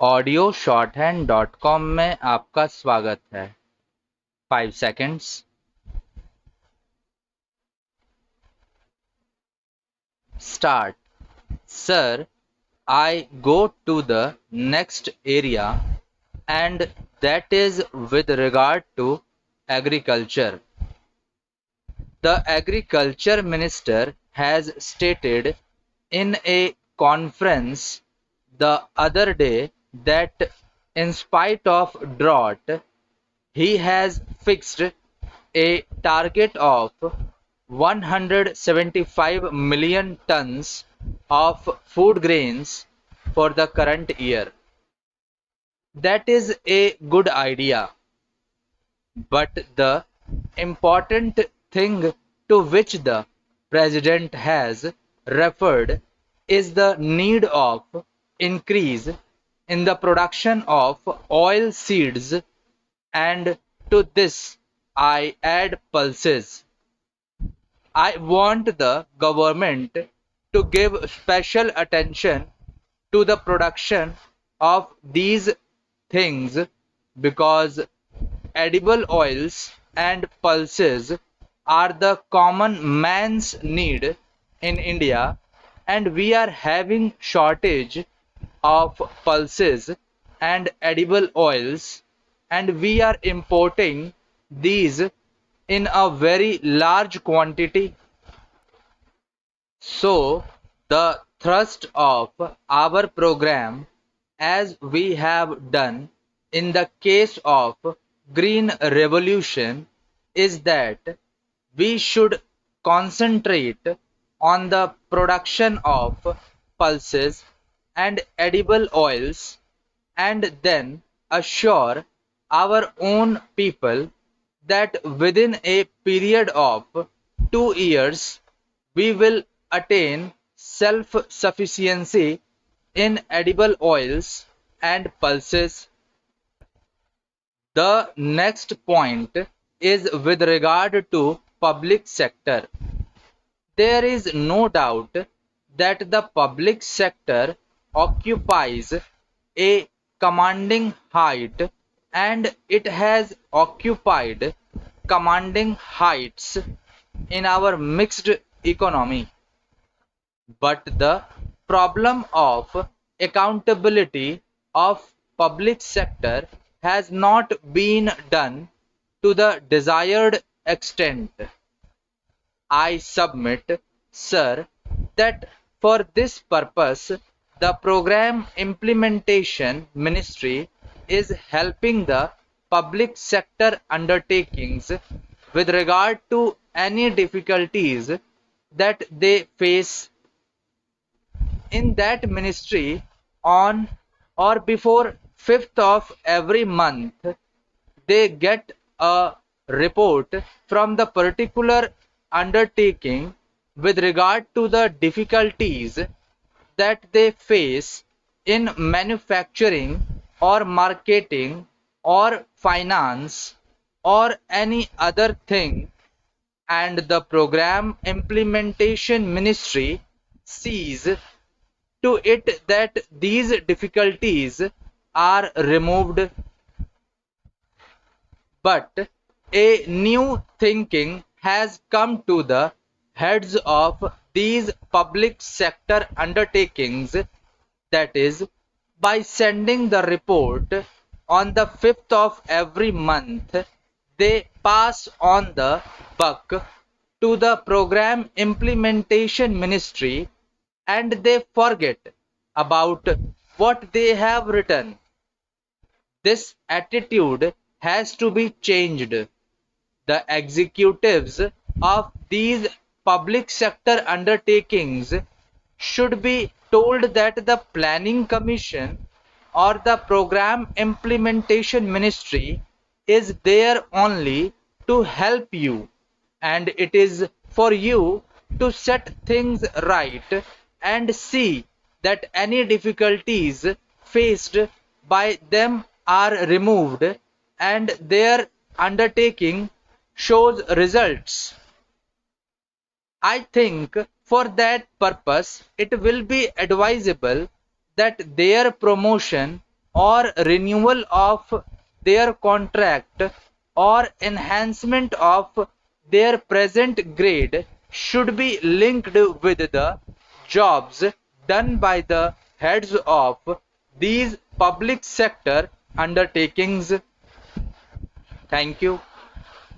audio-shorthand.com में आपका स्वागत है। 5 seconds. Start. Sir, I go to the next area, and that is with regard to agriculture. The agriculture minister has stated in a conference the other day that in spite of drought, he has fixed a target of 175 million tons of food grains for the current year. That is a good idea, but the important thing to which the president has referred is the need of increase in the production of oil seeds, and to this I add pulses. I want the government to give special attention to the production of these things because edible oils and pulses are the common man's need in India, and we are having shortage of pulses and edible oils, and we are importing these in a very large quantity. So, the thrust of our program, as we have done in the case of Green Revolution, is that we should concentrate on the production of pulses and edible oils, and then assure our own people that within a period of 2 years we will attain self-sufficiency in edible oils and pulses. The next point is with regard to public sector. There is no doubt that the public sector occupies a commanding height, and it has occupied commanding heights in our mixed economy. But the problem of accountability of public sector has not been done to the desired extent. I submit, sir, that for this purpose the program implementation ministry is helping the public sector undertakings with regard to any difficulties that they face in that ministry. On or before 5th of every month they get a report from the particular undertaking with regard to the difficulties that they face in manufacturing or marketing or finance or any other thing, and the program implementation ministry sees to it that these difficulties are removed. But a new thinking has come to the heads of these public sector undertakings, that is, by sending the report on the 5th of every month, they pass on the buck to the program implementation ministry, and they forget about what they have written. This attitude has to be changed. The executives of these public sector undertakings should be told that the planning commission or the program implementation ministry is there only to help you, and it is for you to set things right and see that any difficulties faced by them are removed and their undertaking shows results. I think for that purpose it will be advisable that their promotion or renewal of their contract or enhancement of their present grade should be linked with the jobs done by the heads of these public sector undertakings. Thank you.